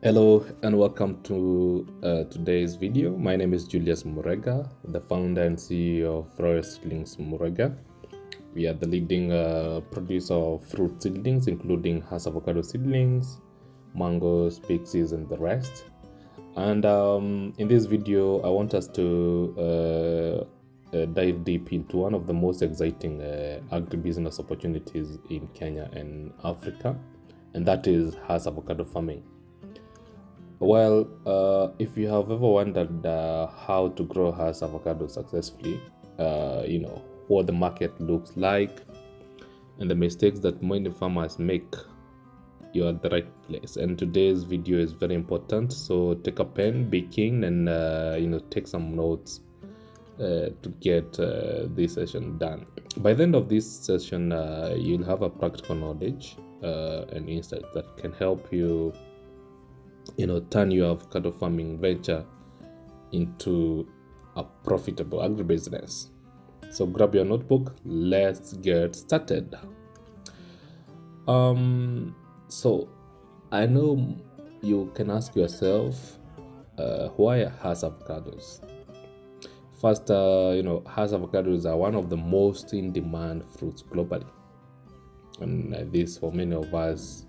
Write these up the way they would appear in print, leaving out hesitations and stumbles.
Hello and welcome to today's video. My name is Julius Murang'a, the founder and CEO of Royal Seedlings Murang'a. We are the leading producer of fruit seedlings, including avocado seedlings, mangoes, pixies, and the rest. And in this video, I want us to dive deep into one of the most exciting agribusiness opportunities in Kenya and Africa, and that is avocado farming. Well, if you have ever wondered how to grow avocado successfully, what the market looks like and the mistakes that many farmers make, you're at the right place. And today's video is very important. So take a pen, be keen, and take some notes to get this session done. By the end of this session, you'll have a practical knowledge and insight that can help you turn your avocado farming venture into a profitable agribusiness. So grab your notebook, let's get started. So I know you can ask yourself, why avocados? First, avocados are one of the most in demand fruits globally, and this for many of us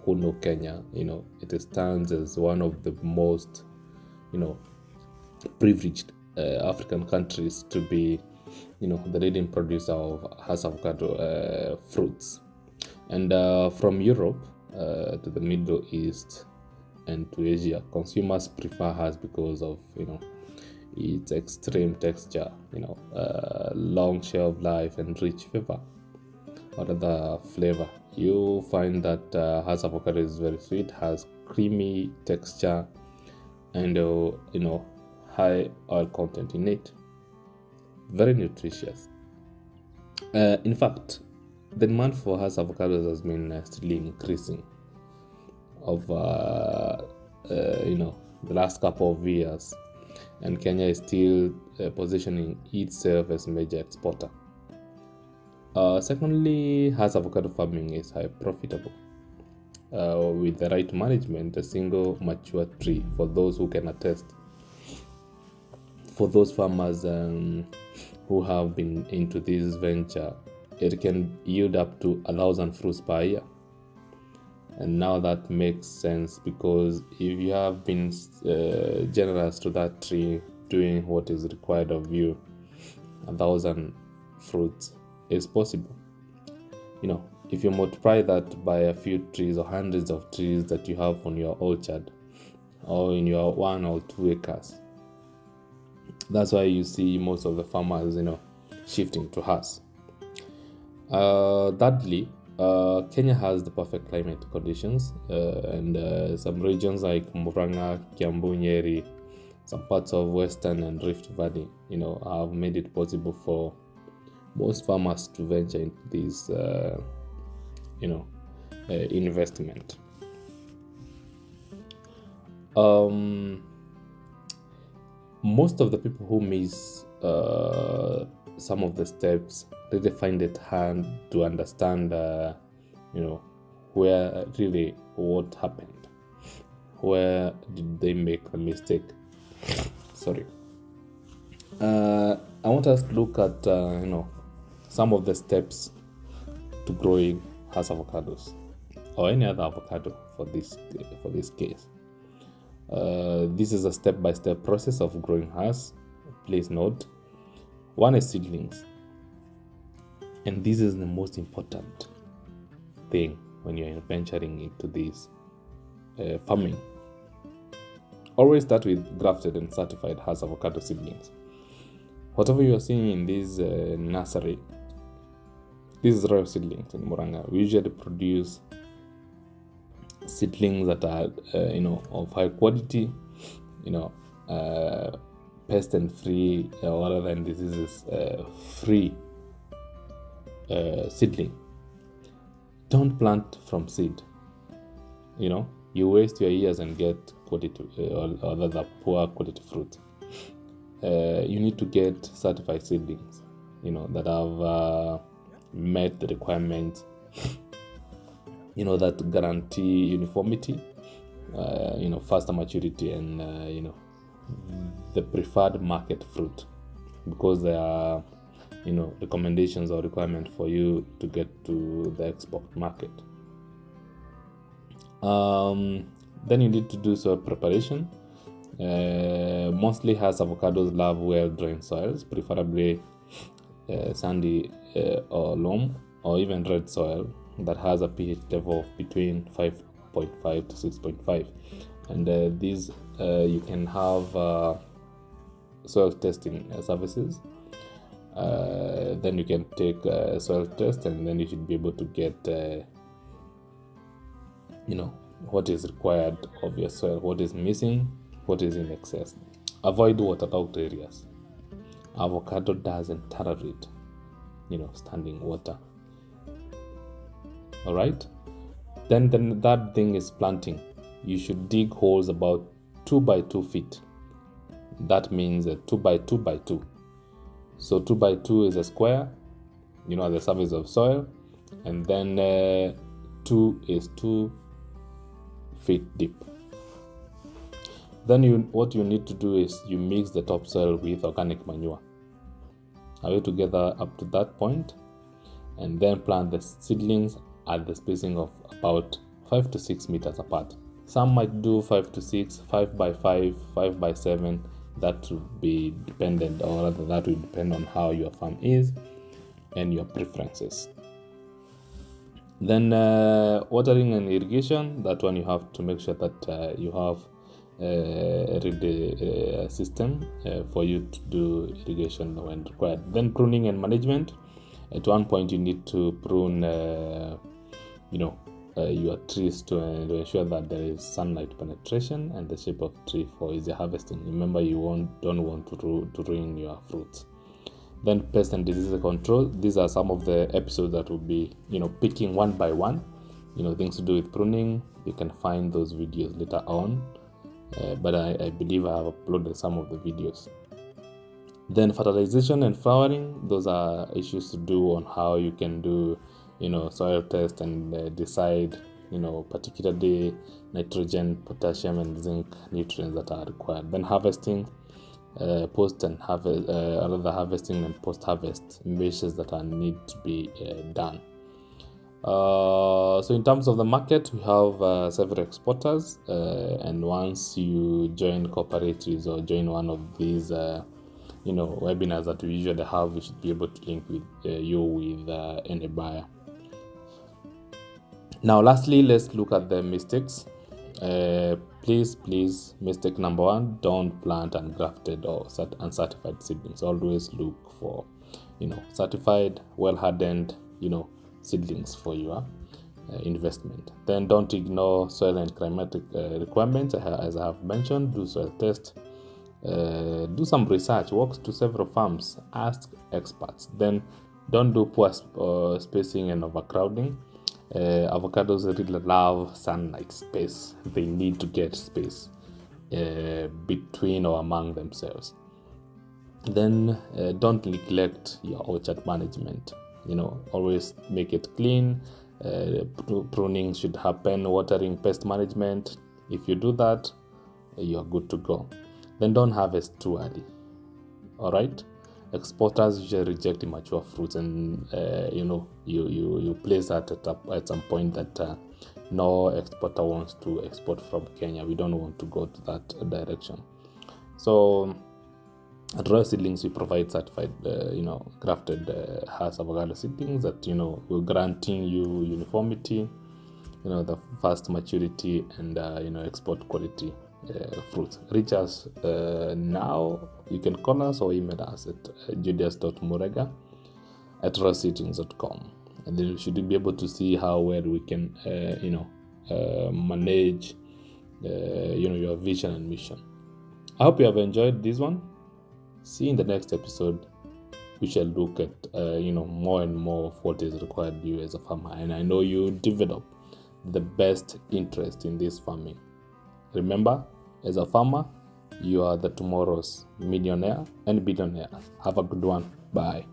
who know Kenya, it stands as one of the most, privileged African countries to be, the leading producer of avocado fruits. And from Europe to the Middle East and to Asia, consumers prefer because of, its extreme texture, long shelf life and rich flavor. Or other flavor. You find that avocado is very sweet, has creamy texture, and high oil content in it. Very nutritious. In fact, the demand for avocados has been steadily increasing over the last couple of years, and Kenya is still positioning itself as a major exporter. Secondly, avocado farming is high profitable. With the right management, a single mature tree, for those who can attest, for those farmers who have been into this venture, it can yield up to 1,000 fruits per year. And now that makes sense, because if you have been generous to that tree, doing what is required of you, 1,000 fruits is possible. If you multiply that by a few trees or hundreds of trees that you have on your orchard or in your 1 or 2 acres, that's why you see most of the farmers shifting to us. Thirdly, Kenya has the perfect climate conditions, and some regions like Murang'a, Kiambu, Nyeri, some parts of Western and Rift Valley have made it possible for most farmers to venture into this investment. Most of the people who miss some of the steps really find it hard to understand where really what happened, where did they make the mistake. Sorry. I want us to look at some of the steps to growing avocados or any other avocado for this case. This is a step-by-step process of growing hass. Please note, one is seedlings, and this is the most important thing when you're venturing into this farming. Always start with grafted and certified avocado seedlings. Whatever you are seeing in this nursery, this is Royal Seedlings in Murang'a. We usually produce seedlings that are of high quality, pest and free, other than diseases free seedling. Don't plant from seed. You waste your years and get quality or rather poor quality fruit. You need to get certified seedlings that have met the requirements that guarantee uniformity faster maturity and the preferred market fruit, because there are recommendations or requirements for you to get to the export market. Then you need to do soil preparation. Mostly avocados love well-drained soils, preferably sandy or loam, or even red soil that has a pH level of between 5.5 to 6.5. And these you can have soil testing services. Then you can take a soil test, and then you should be able to get what is required of your soil, what is missing, what is in excess. Avoid waterlogged areas. Avocado doesn't tolerate standing water. All right. Then that thing is planting. You should dig holes about 2 by 2 feet. That means 2 by 2 by 2. So 2 by 2 is a square, at the surface of soil, and then 2 is 2 feet deep. Then what you need to do is you mix the topsoil with organic manure. Are we together up to that point? And then plant the seedlings at the spacing of about 5 to 6 meters apart. Some might do 5 to 6, 5 by 5, 5 by 7. That will be dependent, or rather that will depend on how your farm is and your preferences. Then watering and irrigation, that one you have to make sure that you have a system for you to do irrigation when required. Then pruning and management. At one point you need to prune your trees to ensure that there is sunlight penetration and the shape of tree for easy harvesting. Remember, you don't want to ruin your fruits. Then pest and disease control. These are some of the episodes that will be picking one by one things to do with pruning. You can find those videos later on, but I believe I have uploaded some of the videos. Then fertilization and flowering. Those are issues to do on how you can do soil test and decide particularly nitrogen, potassium and zinc nutrients that are required. Then harvesting, harvesting and post-harvest measures that need to be done. So in terms of the market, we have several exporters, and once you join cooperatives or join one of these webinars that we usually have, we should be able to link with you with any buyer. Now lastly, let's look at the mistakes. Please, mistake number 1, don't plant ungrafted or uncertified seedlings. Always look for certified, well hardened seedlings for your investment. Then don't ignore soil and climatic requirements. As I have mentioned, do soil test, do some research, walk to several farms, ask experts. Then don't do poor spacing and overcrowding. Avocados really love sunlight space. They need to get space between or among themselves. Then don't neglect your orchard management. Always make it clean. Pruning should happen, watering, pest management. If you do that, you're good to go. Then don't harvest too early. All right. Exporters usually reject immature fruits, and you place that at some point that no exporter wants to export from Kenya. We don't want to go to that direction. So at Royal Seedlings, we provide certified, grafted avocado seedlings that will granting you uniformity, the fast maturity and export quality fruits. Reach us now. You can call us or email us at julius.murang'a@royalseedlings.com, and then you should be able to see how well we can manage your vision and mission. I hope you have enjoyed this one. See you in the next episode. We shall look at more and more of what is required of you as a farmer, and I know you develop the best interest in this farming. Remember, as a farmer, you are the tomorrow's millionaire and billionaire. Have a good one. Bye.